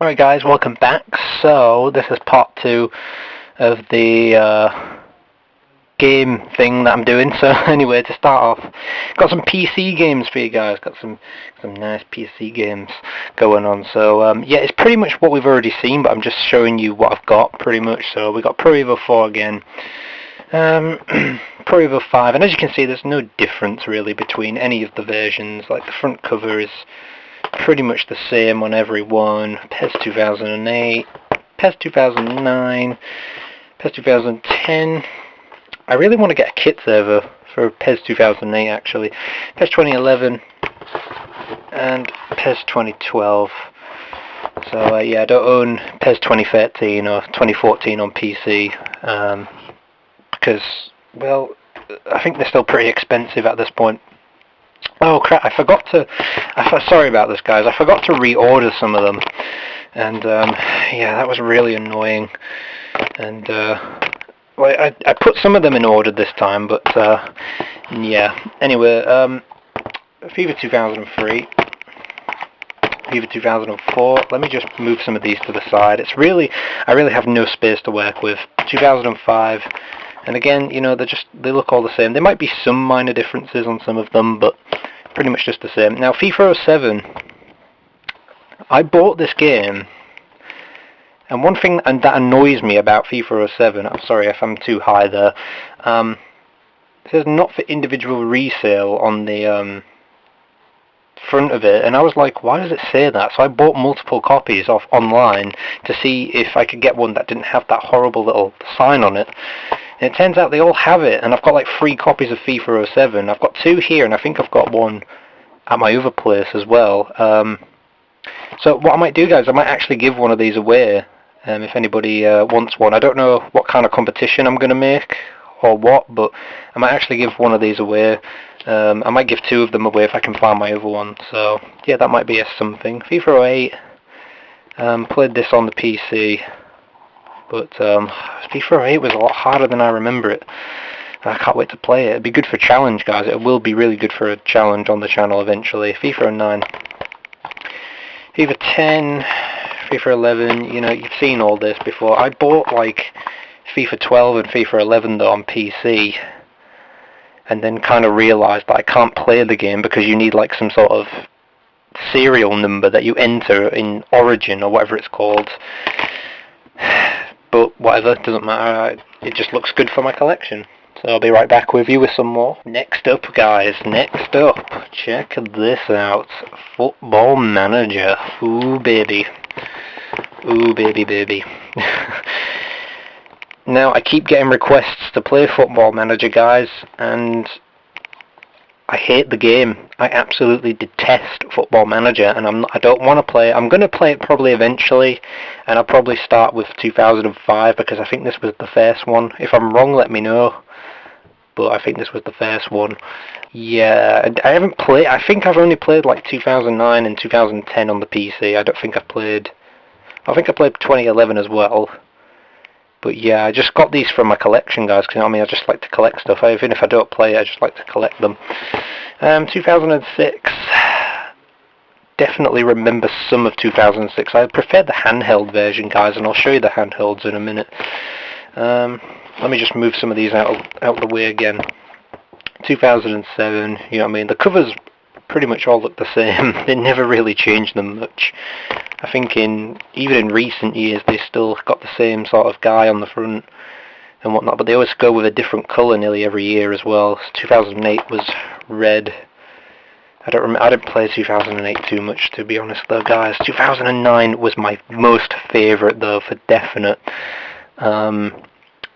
Alright guys, welcome back. So, this is part 2 of the game thing that I'm doing. So anyway, to start off, got some PC games for you guys. Got some nice PC games going on. So yeah, it's pretty much what we've already seen, but I'm just showing you what I've got pretty much. So we got Pro Evo 4 again. Pro Evo 5, and as you can see, there's no difference really between any of the versions. Like the front cover is pretty much the same on every one. PES 2008, PES 2009, PES 2010. I really want to get a kit server for PES 2008 actually. PES 2011 and PES 2012. So yeah, I don't own PES 2013 or 2014 on PC because, well, I think they're still pretty expensive at this point. Oh crap, sorry about this guys, I forgot to reorder some of them, and yeah, that was really annoying, and well, I put some of them in order this time, but yeah, anyway, FIFA 2003, FIFA 2004, let me just move some of these to the side. I really have no space to work with. 2005, and again, you know, they look all the same. There might be some minor differences on some of them, but pretty much just the same. Now, FIFA 07, I bought this game, and one thing that annoys me about FIFA 07, I'm sorry if I'm too high there, it says not for individual resale on the front of it, and I was like, why does it say that? So I bought multiple copies off online to see if I could get one that didn't have that horrible little sign on it. And it turns out they all have it, and I've got like 3 copies of FIFA 07. I've got 2 here, and I think I've got one at my other place as well. So what I might do, guys, I might actually give one of these away if anybody wants one. I don't know what kind of competition I'm going to make or what, but I might actually give one of these away. I might give 2 of them away if I can find my other one. So yeah, that might be a something. FIFA 08, played this on the PC. But FIFA 8 was a lot harder than I remember it. I can't wait to play it. It'd be good for challenge, guys. It will be really good for a challenge on the channel eventually. FIFA 9, FIFA 10, FIFA 11. You know, you've seen all this before. I bought like FIFA 12 and FIFA 11 though on PC, and then kind of realised that I can't play the game because you need like some sort of serial number that you enter in Origin or whatever it's called. But whatever, doesn't matter, it just looks good for my collection. So I'll be right back with you with some more. Next up guys, check this out. Football Manager. Ooh baby. Ooh baby. Now I keep getting requests to play Football Manager, guys, and I hate the game. I absolutely detest Football Manager, and I don't want to play it. I'm going to play it probably eventually, and I'll probably start with 2005 because I think this was the first one. If I'm wrong, let me know, but I think this was the first one. Yeah, I haven't played. I think I've only played like 2009 and 2010 on the PC. I think I played 2011 as well. But yeah, I just got these from my collection, guys, because you know what I mean, I just like to collect stuff. Even if I don't play it, I just like to collect them. 2006, definitely remember some of 2006. I prefer the handheld version, guys, and I'll show you the handhelds in a minute. Let me just move some of these out the way again. 2007, you know what I mean, the covers pretty much all look the same. They never really changed them much. I think even in recent years they still got the same sort of guy on the front and whatnot, but they always go with a different colour nearly every year as well. 2008 was red. I didn't play 2008 too much, to be honest though, guys. 2009 was my most favourite though, for definite.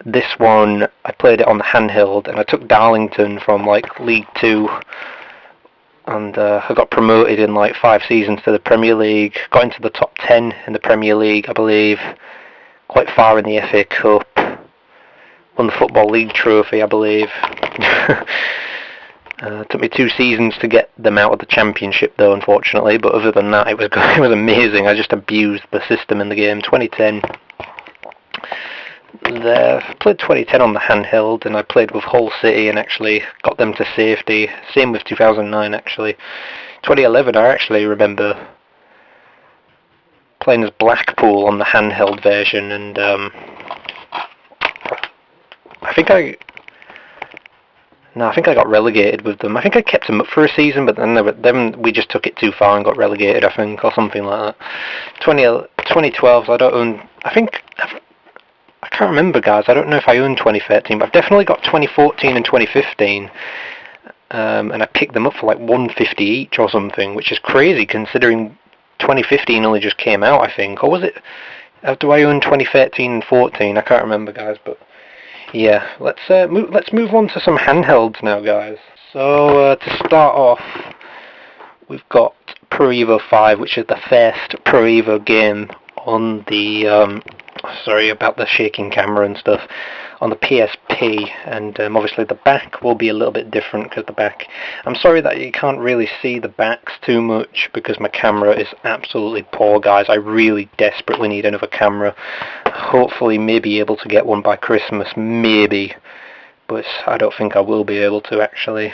This one, I played it on the handheld, and I took Darlington from like League 2, and I got promoted in like 5 seasons to the Premier League, got into the top 10 in the Premier League, I believe, quite far in the FA Cup, won the Football League trophy, I believe. Took me 2 seasons to get them out of the Championship though, unfortunately, but other than that, it was amazing. I just abused the system in the game. 2010. I played 2010 on the handheld, and I played with Hull City and actually got them to safety. Same with 2009 actually. 2011 I actually remember playing as Blackpool on the handheld version, and I think I got relegated with them. I think I kept them up for a season, but then we just took it too far and got relegated, I think, or something like that. 2012, I don't own... I can't remember, guys. I don't know if I own 2013, but I've definitely got 2014 and 2015. And I picked them up for like $150 each or something, which is crazy considering 2015 only just came out, I think. Or was it... do I own 2013 and 14? I can't remember, guys, but... yeah, let's move on to some handhelds now, guys. So, to start off, we've got Pro Evo 5, which is the first Pro Evo game on the... sorry about the shaking camera and stuff, on the PSP, and obviously the back will be a little bit different because the back... I'm sorry that you can't really see the backs too much because my camera is absolutely poor, guys. I really desperately need another camera. Hopefully maybe able to get one by Christmas, maybe, but I don't think I will be able to actually.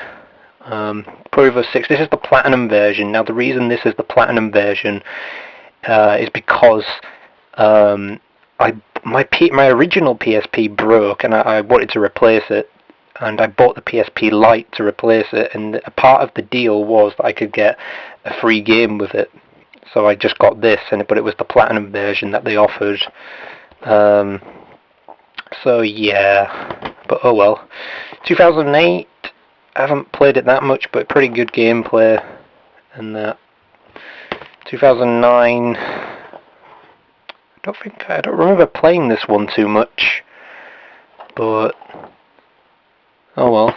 Pro Evo 6, this is the Platinum version. Now the reason this is the Platinum version is because my original PSP broke and I wanted to replace it, and I bought the PSP Lite to replace it, and a part of the deal was that I could get a free game with it. So I just got this, but it was the Platinum version that they offered. So yeah, but oh well. 2008, I haven't played it that much, but pretty good gameplay. And that 2009, I don't remember playing this one too much, but oh well,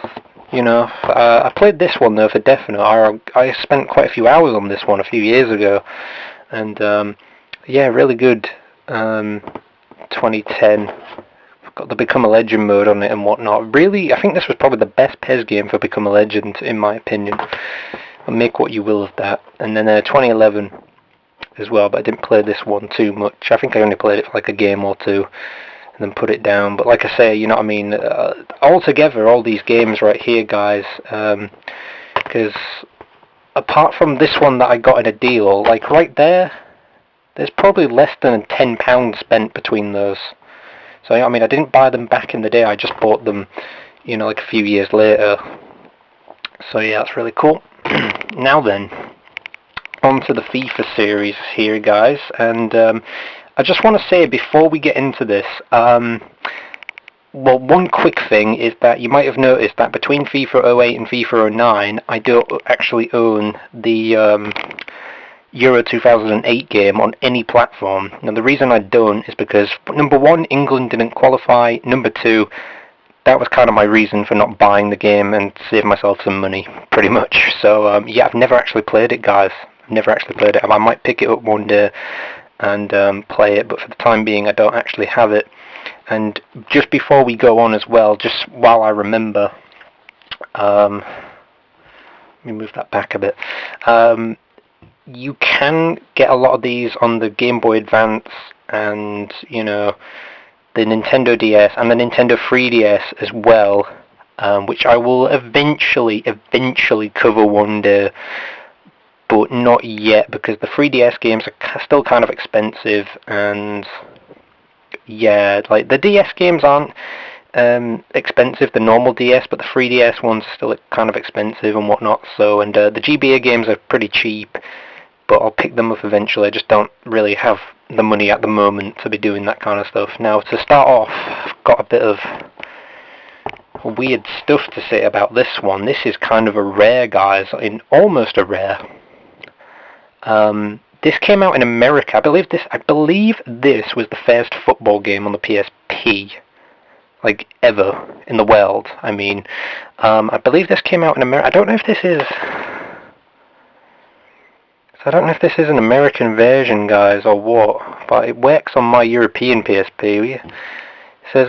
you know. I played this one though for definite. I spent quite a few hours on this one a few years ago, and yeah, really good. 2010, got the Become a Legend mode on it and whatnot. Really, I think this was probably the best PES game for Become a Legend, in my opinion. Make what you will of that. And then 2011 as well, but I didn't play this one too much. I think I only played it for like a game or two and then put it down. But like I say, you know what I mean, altogether, all these games right here, guys, because apart from this one that I got in a deal, like right there, there's probably less than £10 spent between those. So, I mean, I didn't buy them back in the day, I just bought them, you know, like a few years later. So yeah, that's really cool. Now then, on to the FIFA series here, guys, and I just want to say before we get into this, well, one quick thing is that you might have noticed that between FIFA 08 and FIFA 09, I don't actually own the Euro 2008 game on any platform. Now the reason I don't is because, number one, England didn't qualify, number two, that was kind of my reason for not buying the game and save myself some money, pretty much. So yeah, I've never actually played it, guys. I've never actually played it. I might pick it up one day and play it, but for the time being I don't actually have it. And just before we go on as well, just while I remember, let me move that back a bit. You can get a lot of these on the Game Boy Advance and, you know, the Nintendo DS and the Nintendo 3DS as well, which I will eventually cover one day, but not yet because the 3DS games are still kind of expensive, and yeah, like the DS games aren't expensive, the normal DS, but the 3DS ones are still kind of expensive and whatnot. So, and the GBA games are pretty cheap, but I'll pick them up eventually. I just don't really have the money at the moment to be doing that kind of stuff. Now, to start off, I've got a bit of weird stuff to say about this one. This is kind of a rare, guys, almost a rare. This came out in America. I believe this was the first football game on the PSP, like ever in the world. I mean, I believe this came out in America. I don't know if this is an American version, guys, or what, but it works on my European PSP. It says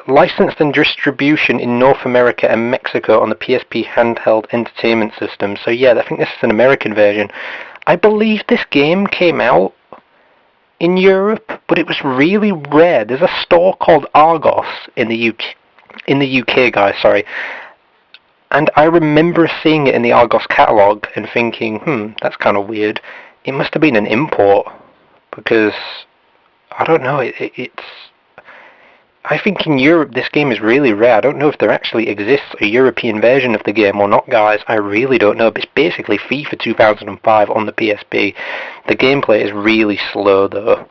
licensed and distribution in North America and Mexico on the PSP handheld entertainment system. So yeah, I think this is an American version. I believe this game came out in Europe, but it was really rare. There's a store called Argos in the UK, guys, sorry. And I remember seeing it in the Argos catalogue and thinking, that's kind of weird. It must have been an import. because I don't know. It's I think in Europe this game is really rare. I don't know if there actually exists a European version of the game or not, guys. I really don't know. But it's basically FIFA 2005 on the PSP. The gameplay is really slow though,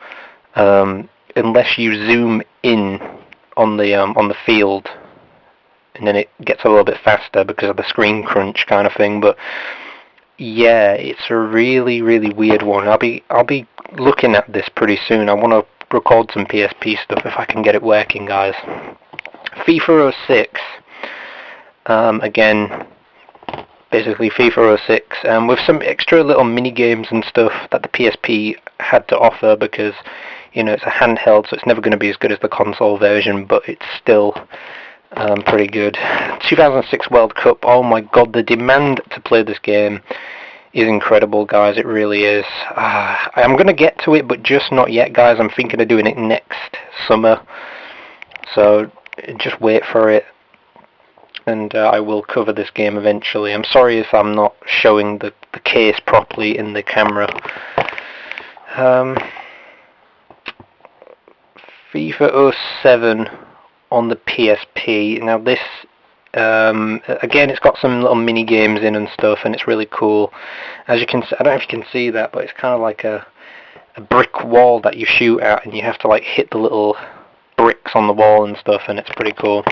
unless you zoom in on the field, and then it gets a little bit faster because of the screen crunch kind of thing. But yeah, it's a really weird one. I'll be looking at this pretty soon. I want to record some PSP stuff if I can get it working, guys. FIFA 06, again, basically FIFA 06, with some extra little mini games and stuff that the PSP had to offer, because you know it's a handheld, so it's never going to be as good as the console version, but it's still pretty good. 2006 World Cup. Oh my god, the demand to play this game is incredible, guys. It really is. I'm going to get to it, but just not yet, guys. I'm thinking of doing it next summer, so just wait for it, and I will cover this game eventually. I'm sorry if I'm not showing the case properly in the camera. FIFA 07 on the PSP. Now this, again, it's got some little mini games in and stuff, and it's really cool. As you can see, I don't know if you can see that, but it's kind of like a brick wall that you shoot at, and you have to like hit the little bricks on the wall and stuff, and it's pretty cool.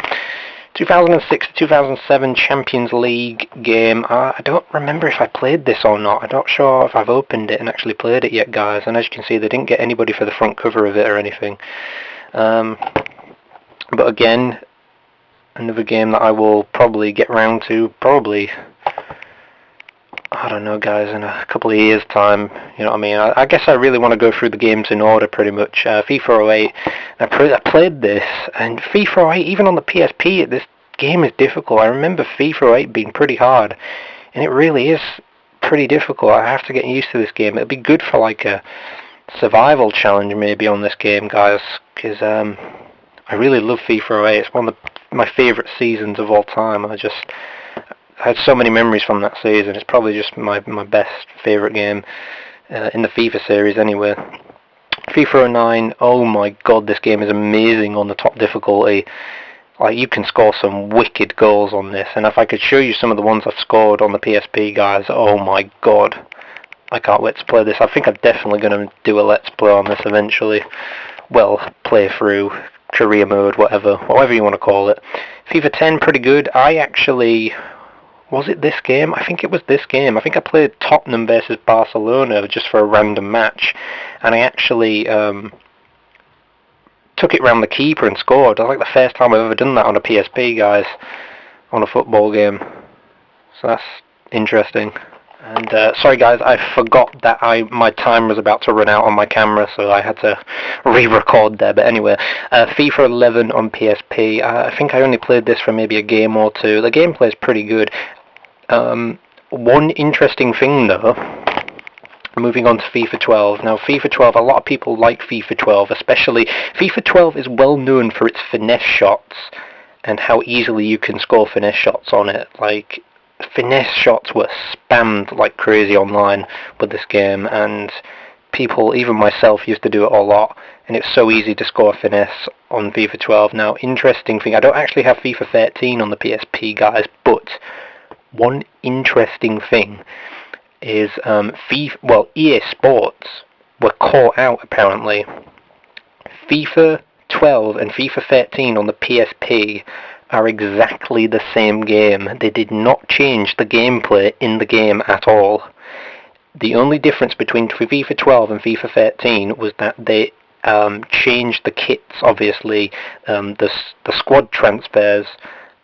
2006 to 2007 Champions League game. I don't remember if I played this or not. I'm not sure if I've opened it and actually played it yet, guys. And as you can see, they didn't get anybody for the front cover of it or anything. But again, another game that I will probably get round to, probably, I don't know, guys, in a couple of years' time. You know what I mean? I guess I really want to go through the games in order, pretty much. FIFA 08, I played this, and FIFA 08, even on the PSP, this game is difficult. I remember FIFA 08 being pretty hard, and it really is pretty difficult. I have to get used to this game. It'd be good for like a survival challenge maybe on this game, guys, because I really love FIFA 08. It's one of my favourite seasons of all time. I had so many memories from that season. It's probably just my best favourite game in the FIFA series anyway. FIFA 09, oh my god, this game is amazing on the top difficulty. Like, you can score some wicked goals on this, and if I could show you some of the ones I've scored on the PSP, guys, oh my god. I can't wait to play this. I think I'm definitely going to do a Let's Play on this eventually. Well, play through, career mode, whatever you want to call it. FIFA 10, pretty good. I actually... Was it this game? I think it was this game. I think I played Tottenham versus Barcelona just for a random match, and I actually took it round the keeper and scored. That's like the first time I've ever done that on a PSP, guys, on a football game. So that's interesting. And sorry guys, I forgot that my time was about to run out on my camera, so I had to re-record there. But anyway, FIFA 11 on PSP. I think I only played this for maybe a game or two. The gameplay is pretty good. One interesting thing though, moving on to FIFA 12. Now FIFA 12, a lot of people like FIFA 12, especially FIFA 12 is well known for its finesse shots and how easily you can score finesse shots on it. Like, finesse shots were spammed like crazy online with this game, and people, even myself, used to do it a lot, and it's so easy to score finesse on FIFA 12. Now, interesting thing, I don't actually have FIFA 13 on the PSP, guys, but one interesting thing is EA Sports were caught out apparently. FIFA 12 and FIFA 13 on the PSP are exactly the same game. They did not change the gameplay in the game at all. The only difference between FIFA 12 and FIFA 13 was that they changed the kits, obviously, the squad transfers,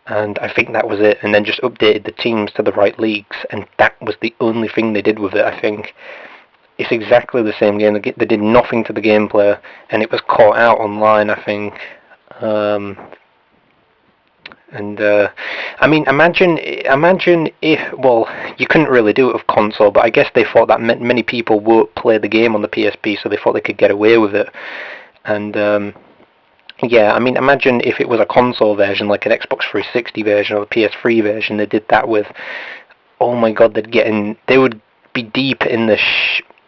and I think that was it, and then just updated the teams to the right leagues, and that was the only thing they did with it, I think. It's exactly the same game. They did nothing to the gameplay, and it was caught out online, I think. I mean, imagine if, well, you couldn't really do it with console, but I guess they thought that many people would play the game on the PSP, so they thought they could get away with it. And yeah, I mean, imagine if it was a console version, like an Xbox 360 version or a PS3 version, they did that with. Oh my god, they would be deep in the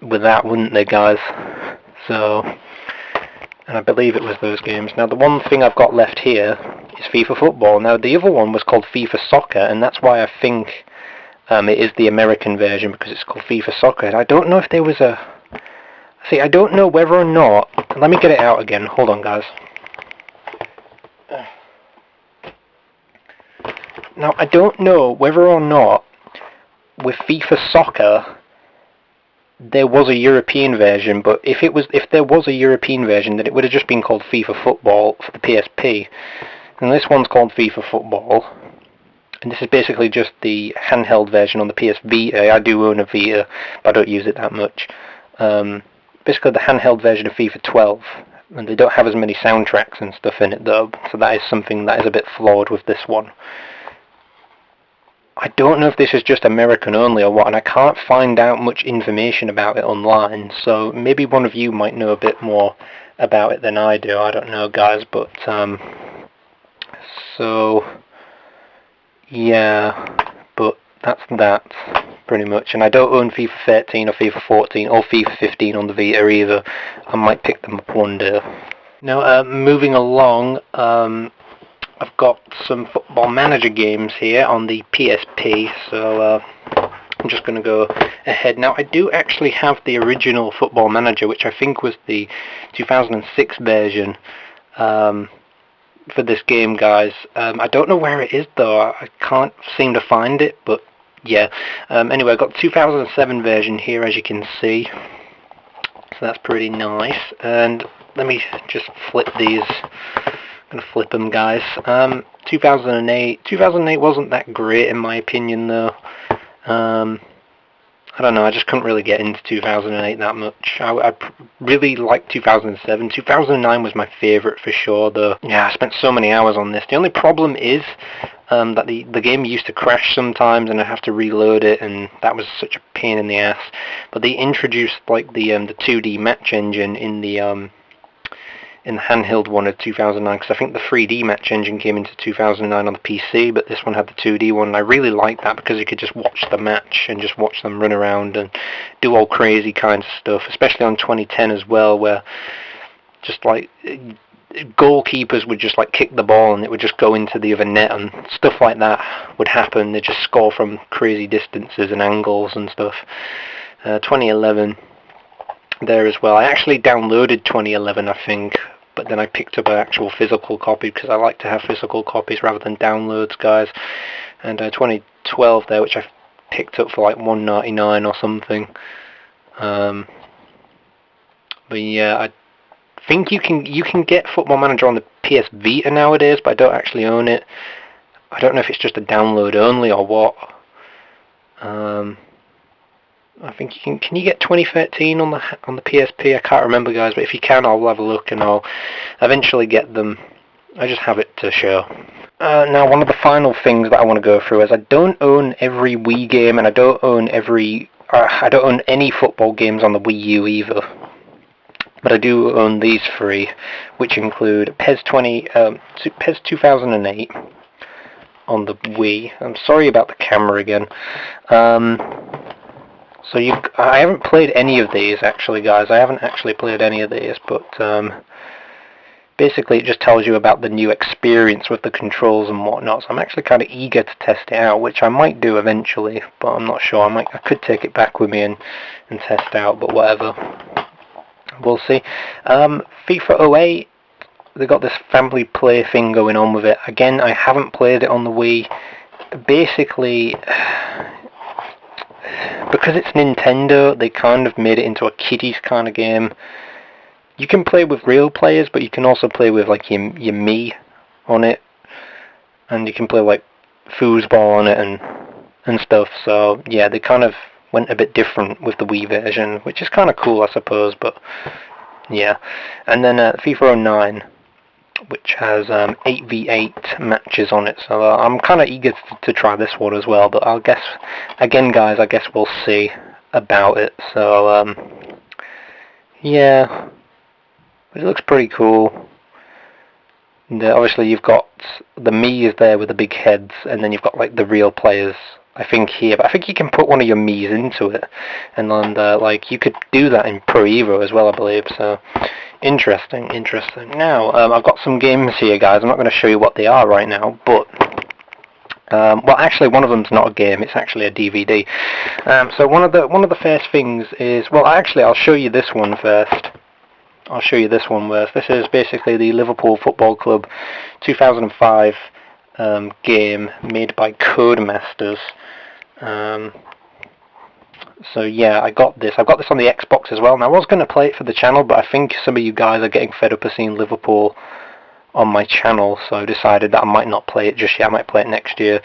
with that, wouldn't they, guys? So, and I believe it was those games. Now the one thing I've got left here is FIFA Football. Now the other one was called FIFA Soccer, and that's why I think it is the American version, because it's called FIFA Soccer. And I don't know if there was a... See, I don't know whether or not... Let me get it out again. Hold on, guys. Now, I don't know whether or not with FIFA Soccer there was a European version, but if there was a European version, then it would have just been called FIFA Football for the PSP. And this one's called FIFA Football. And this is basically just the handheld version on the PS Vita. I do own a Vita, but I don't use it that much. Basically the handheld version of FIFA 12. And they don't have as many soundtracks and stuff in it though, so that is something that is a bit flawed with this one. I don't know if this is just American only or what, and I can't find out much information about it online, so maybe one of you might know a bit more about it than I do. I don't know, guys, but so yeah, but that's that pretty much. And I don't own FIFA 13 or FIFA 14 or FIFA 15 on the Vita either. I might pick them up one day. Now, moving along, I've got some Football Manager games here on the PSP, so I'm just going to go ahead. Now, I do actually have the original Football Manager, which I think was the 2006 version for this game, guys. I don't know where it is, though. I can't seem to find it, but yeah. Anyway, I've got the 2007 version here, as you can see. So that's pretty nice. And let me just flip these. I'm going to flip them, guys. 2008 wasn't that great in my opinion, though. I don't know, I just couldn't really get into 2008 that much. I really liked 2007. 2009 was my favourite for sure, though. Yeah, I spent so many hours on this. The only problem is that the game used to crash sometimes, and I have to reload it, and that was such a pain in the ass. But they introduced like the 2D match engine in the handheld one of 2009, because I think the 3D match engine came into 2009 on the PC, but this one had the 2D one, and I really liked that because you could just watch the match and just watch them run around and do all crazy kinds of stuff, especially on 2010 as well, where just like goalkeepers would just like kick the ball and it would just go into the other net, and stuff like that would happen. They'd just score from crazy distances and angles and stuff. 2011 there as well. I actually downloaded 2011, I think, but then I picked up an actual physical copy because I like to have physical copies rather than downloads, guys. And 2012 there, which I picked up for like $1.99 or something. But yeah, I think you can get Football Manager on the PS Vita nowadays, but I don't actually own it. I don't know if it's just a download only or what. I think you can you get 2013 on the PSP? I can't remember, guys, but if you can, I'll have a look and I'll eventually get them. I just have it to show. Now, one of the final things that I want to go through is I don't own every Wii game, and I don't own any football games on the Wii U either. But I do own these three, which include PES 2008 on the Wii. I'm sorry about the camera again. So I haven't played any of these actually, guys. I haven't actually played any of these, but basically it just tells you about the new experience with the controls and whatnot. So I'm actually kind of eager to test it out, which I might do eventually, but I'm not sure. I could take it back with me and test out, but whatever. We'll see. FIFA 08, they got this family play thing going on with it. Again, I haven't played it on the Wii. Basically, because it's Nintendo, they kind of made it into a kiddies kind of game. You can play with real players, but you can also play with like your Mii on it, and you can play like foosball on it and stuff. So yeah, they kind of went a bit different with the Wii version, which is kind of cool, I suppose. But yeah, and then FIFA 09, which has 8v8 matches on it, so I'm kind of eager to try this one as well, but I'll guess, again guys, I guess we'll see about it. So yeah, but it looks pretty cool. And, obviously you've got the Mii is there with the big heads, and then you've got like the real players I think here, but I think you can put one of your Mii's into it, and then like you could do that in Pro Evo as well, I believe. So interesting. Now I've got some games here, guys. I'm not going to show you what they are right now, but well, actually, one of them's not a game; it's actually a DVD. So one of the first things is, well, actually, I'll show you this one first. This is basically the Liverpool Football Club 2005 game made by Codemasters. So yeah, I got this. I've got this on the Xbox as well. And I was going to play it for the channel, but I think some of you guys are getting fed up of seeing Liverpool on my channel, so I decided that I might not play it just yet. I might play it next year.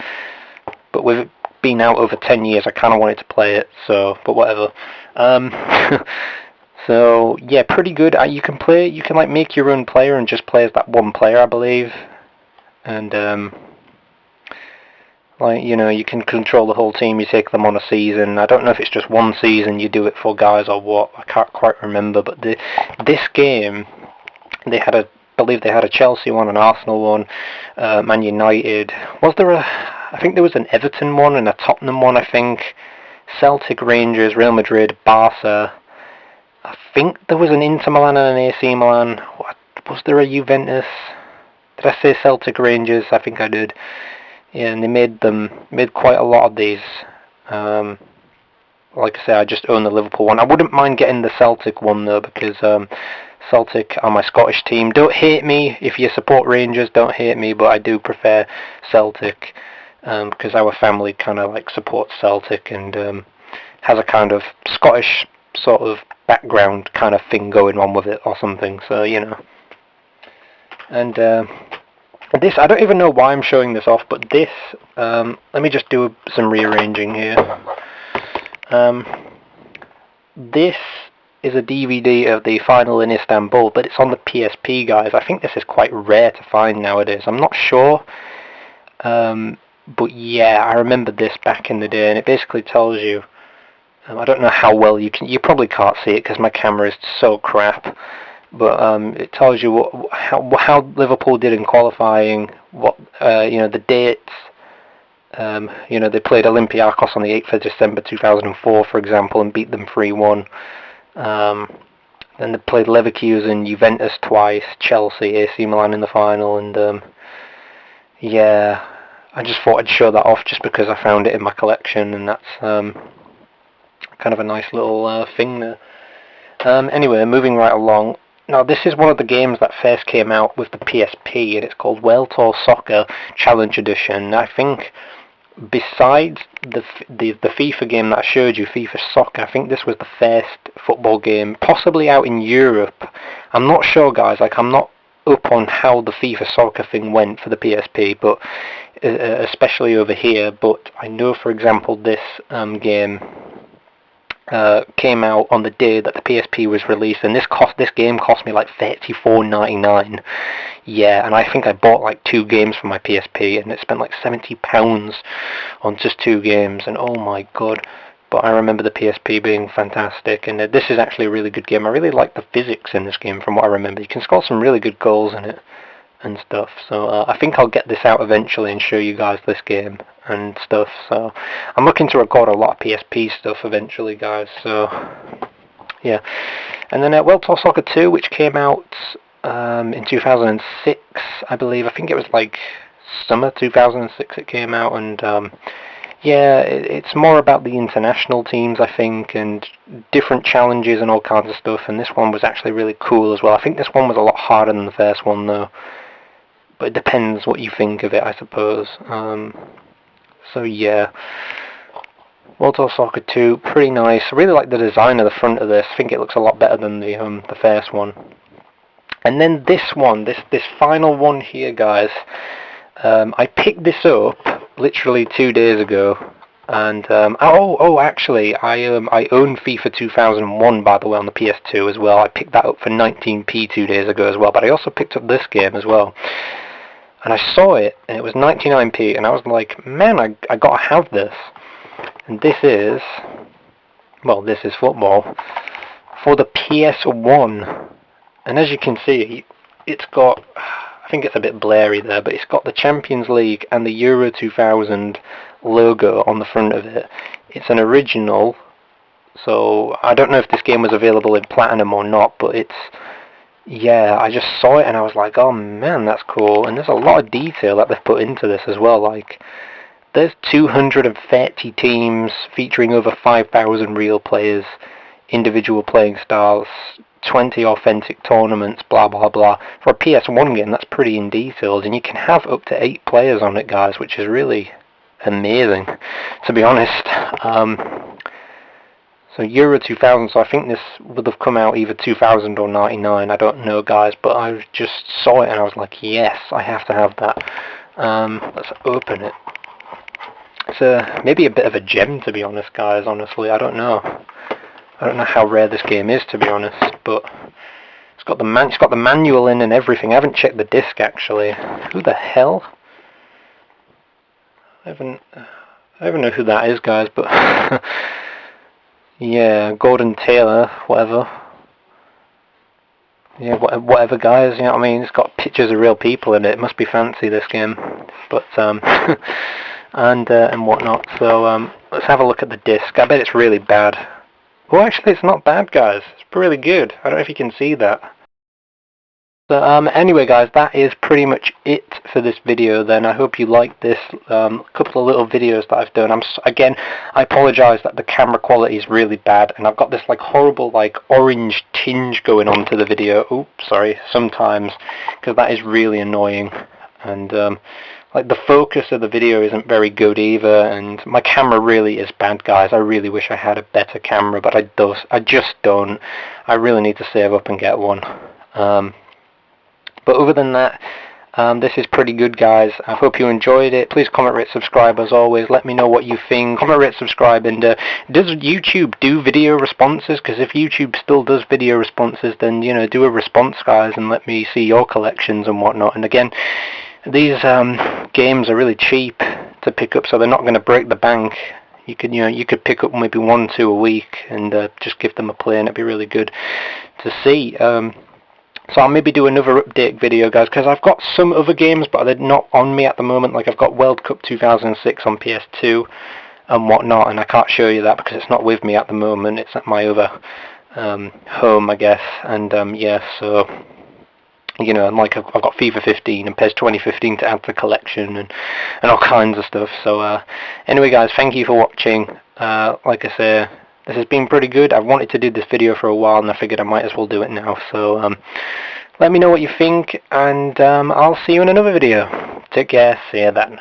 But with it being out over 10 years, I kind of wanted to play it. So, but whatever. So yeah, pretty good. You can play. You can like make your own player and just play as that one player, I believe. And like, you know, you can control the whole team. You take them on a season. I don't know if it's just one season you do it for, guys, or what. I can't quite remember. But this game, I believe they had a Chelsea one, an Arsenal one, Man United. Was there I think there was an Everton one and a Tottenham one, I think. Celtic, Rangers, Real Madrid, Barca. I think there was an Inter Milan and an AC Milan. Was there a Juventus? Did I say Celtic, Rangers? I think I did. Yeah, and they made quite a lot of these. Like I say, I just own the Liverpool one. I wouldn't mind getting the Celtic one though, because Celtic are my Scottish team. Don't hate me if you support Rangers. Don't hate me, but I do prefer Celtic because our family kind of like supports Celtic and has a kind of Scottish sort of background kind of thing going on with it or something. So you know. And this, I don't even know why I'm showing this off, but this, let me just do some rearranging here. This is a DVD of the final in Istanbul, but it's on the PSP, guys. I think this is quite rare to find nowadays. I'm not sure, but yeah, I remember this back in the day, and it basically tells you. I don't know how well you probably can't see it because my camera is so crap. But it tells you how Liverpool did in qualifying, what you know, the dates. You know, they played Olympiacos on the 8th of December 2004, for example, and beat them 3-1. Then they played Leverkusen, Juventus twice, Chelsea, AC Milan in the final, and yeah, I just thought I'd show that off just because I found it in my collection, and that's kind of a nice little thing there. Anyway, moving right along. Now, this is one of the games that first came out with the PSP, and it's called World Tour Soccer Challenge Edition. I think, besides the FIFA game that I showed you, FIFA Soccer, I think this was the first football game, possibly out in Europe. I'm not sure, guys. Like, I'm not up on how the FIFA Soccer thing went for the PSP, but especially over here. But I know, for example, this game came out on the day that the PSP was released, and this game cost me like £34.99. Yeah, and I think I bought like 2 games for my PSP, and it spent like £70 on just 2 games, and oh my god. But I remember the PSP being fantastic, and this is actually a really good game. I really like the physics in this game from what I remember. You can score some really good goals in it and stuff, so I think I'll get this out eventually and show you guys this game and stuff. So I'm looking to record a lot of PSP stuff eventually, guys, so yeah. And then World Tour Soccer 2, which came out in 2006, I believe. I think it was like summer 2006 it came out, and yeah, it's more about the international teams, I think, and different challenges and all kinds of stuff, and this one was actually really cool as well. I think this one was a lot harder than the first one though, but it depends what you think of it, I suppose. So yeah, World Tour Soccer 2, pretty nice. I really like the design of the front of this. I think it looks a lot better than the first one. And then this one, this final one here, guys. I picked this up literally 2 days ago, and actually, I own FIFA 2001, by the way, on the PS2 as well. I picked that up for 19p 2 days ago as well, but I also picked up this game as well. And I saw it, and it was 99p, and I was like, man, I gotta have this. And this is football for the PS1. And as you can see, it's got, I think it's a bit blurry there, but it's got the Champions League and the Euro 2000 logo on the front of it. It's an original, so I don't know if this game was available in Platinum or not, but it's, yeah, I just saw it and I was like, oh man, that's cool. And there's a lot of detail that they've put into this as well. Like, there's 230 teams featuring over 5,000 real players, individual playing styles, 20 authentic tournaments, blah blah blah. For a PS1 game, that's pretty in details, and you can have up to 8 players on it, guys, which is really amazing, to be honest. So Euro 2000, so I think this would have come out either 2000 or 99, I don't know, guys, but I just saw it and I was like, yes, I have to have that. Let's open it. It's maybe a bit of a gem, to be honest, guys, honestly, I don't know. I don't know how rare this game is, to be honest, but it's got the manual in and everything. I haven't checked the disc, actually. Who the hell? I don't even know who that is, guys, but yeah, Gordon Taylor, whatever. Yeah, whatever, guys. You know what I mean? It's got pictures of real people in it. It must be fancy, this game, but and whatnot. So let's have a look at the disc. I bet it's really bad. Oh, actually, it's not bad, guys. It's really good. I don't know if you can see that. So anyway, guys, that is pretty much it for this video then. I hope you liked this couple of little videos that I've done. Again, I apologise that the camera quality is really bad, and I've got this like horrible like orange tinge going on to the video. Oops, sorry, sometimes, because that is really annoying. And like the focus of the video isn't very good either, and my camera really is bad, guys. I really wish I had a better camera, but I just don't. I really need to save up and get one. But other than that, this is pretty good, guys. I hope you enjoyed it. Please comment, rate, subscribe as always. Let me know what you think. Comment, rate, subscribe. And does YouTube do video responses? Because if YouTube still does video responses, then, you know, do a response, guys, and let me see your collections and whatnot. And again, these games are really cheap to pick up, so they're not going to break the bank. You could pick up maybe 1-2 a week and just give them a play, and it'd be really good to see. So I'll maybe do another update video, guys, because I've got some other games, but they're not on me at the moment. Like, I've got World Cup 2006 on PS2 and whatnot, and I can't show you that because it's not with me at the moment. It's at my other home, I guess. And yeah, so, you know, and like I've got FIFA 15 and PES 2015 to add to the collection and all kinds of stuff. So anyway, guys, thank you for watching. Like I say, this has been pretty good. I've wanted to do this video for a while, and I figured I might as well do it now. So let me know what you think, and I'll see you in another video. Take care. See you then.